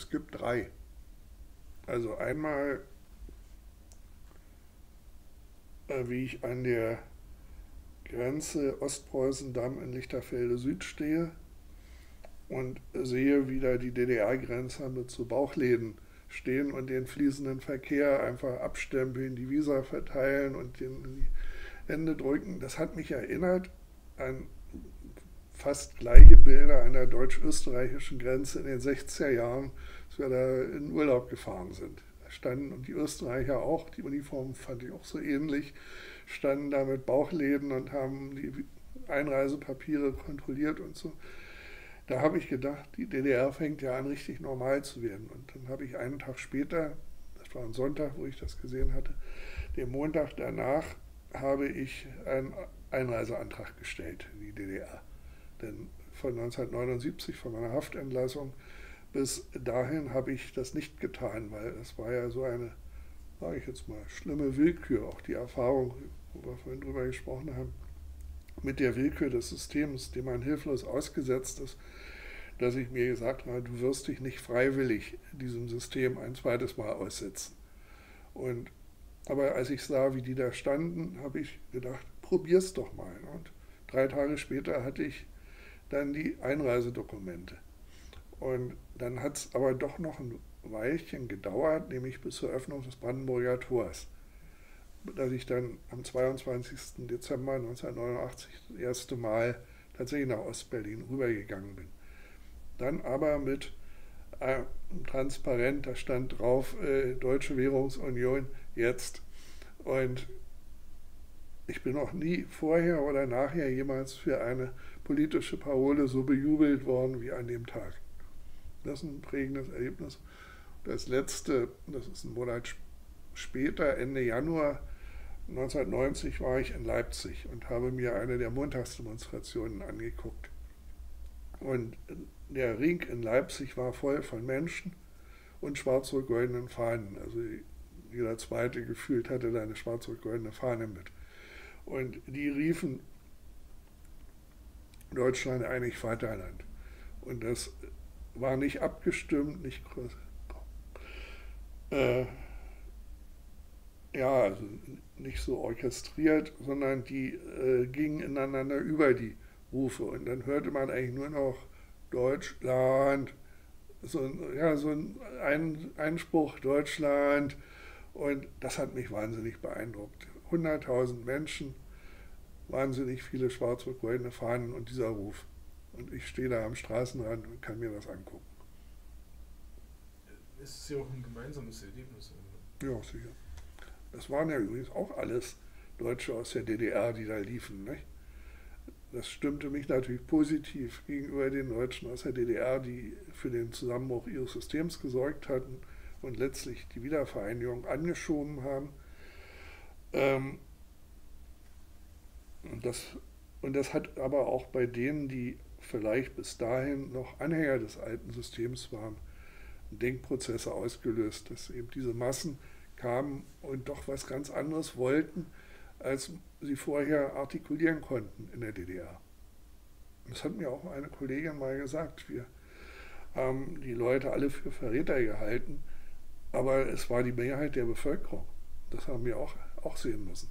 Es gibt drei. Also einmal, wie ich an der Grenze Ostpreußen-Damm in Lichterfelde Süd stehe und sehe, wie da die DDR-Grenzer mit so Bauchläden stehen und den fließenden Verkehr einfach abstempeln, die Visa verteilen und den in die Hände drücken. Das hat mich erinnert an fast gleiche Bilder an der deutsch-österreichischen Grenze in den 60er Jahren, als wir da in Urlaub gefahren sind. Da standen, und die Österreicher auch, die Uniformen fand ich auch so ähnlich, standen da mit Bauchläden und haben die Einreisepapiere kontrolliert und so. Da habe ich gedacht, die DDR fängt ja an, richtig normal zu werden. Und dann habe ich einen Tag später, das war ein Sonntag, wo ich das gesehen hatte, den Montag danach habe ich einen Einreiseantrag gestellt in die DDR. Denn von 1979, von meiner Haftentlassung, bis dahin habe ich das nicht getan, weil es war ja so eine, sage ich jetzt mal, schlimme Willkür, auch die Erfahrung, wo wir vorhin drüber gesprochen haben, mit der Willkür des Systems, dem man hilflos ausgesetzt ist, dass ich mir gesagt habe, du wirst dich nicht freiwillig diesem System ein zweites Mal aussetzen. Und, aber als ich sah, wie die da standen, habe ich gedacht, probier's doch mal. Und 3 Tage später hatte ich dann die Einreisedokumente. Und dann hat es aber doch noch ein Weilchen gedauert, nämlich bis zur Öffnung des Brandenburger Tors, dass ich dann am 22. Dezember 1989 das erste Mal tatsächlich nach Ostberlin rübergegangen bin. Dann aber mit einem Transparent, da stand drauf, Deutsche Währungsunion jetzt. Und ich bin noch nie vorher oder nachher jemals für eine politische Parole so bejubelt worden wie an dem Tag. Das ist ein prägendes Erlebnis. Das letzte, das ist ein Monat später, Ende Januar 1990, war ich in Leipzig und habe mir eine der Montagsdemonstrationen angeguckt. Und der Ring in Leipzig war voll von Menschen und schwarz-rot-goldenen Fahnen. Also jeder Zweite gefühlt hatte da eine schwarz-rot-goldene Fahne mit. Und die riefen Deutschland eigentlich Vaterland. Und das war nicht abgestimmt, nicht ja, also nicht so orchestriert, sondern die gingen ineinander über, die Rufe. Und dann hörte man eigentlich nur noch Deutschland, so ein Einspruch Deutschland. Und das hat mich wahnsinnig beeindruckt. 100.000 Menschen, wahnsinnig viele schwarz-rot-goldene Fahnen und dieser Ruf. Und ich stehe da am Straßenrand und kann mir das angucken. Es ist ja auch ein gemeinsames Erlebnis. Ja, sicher. Das waren ja übrigens auch alles Deutsche aus der DDR, die da liefen. Nicht? Das stimmte mich natürlich positiv gegenüber den Deutschen aus der DDR, die für den Zusammenbruch ihres Systems gesorgt hatten und letztlich die Wiedervereinigung angeschoben haben. Und das hat aber auch bei denen, die vielleicht bis dahin noch Anhänger des alten Systems waren, Denkprozesse ausgelöst, dass eben diese Massen kamen und doch was ganz anderes wollten, als sie vorher artikulieren konnten in der DDR. Das hat mir auch eine Kollegin mal gesagt. Wir haben die Leute alle für Verräter gehalten, aber es war die Mehrheit der Bevölkerung. Das haben wir auch sehen müssen.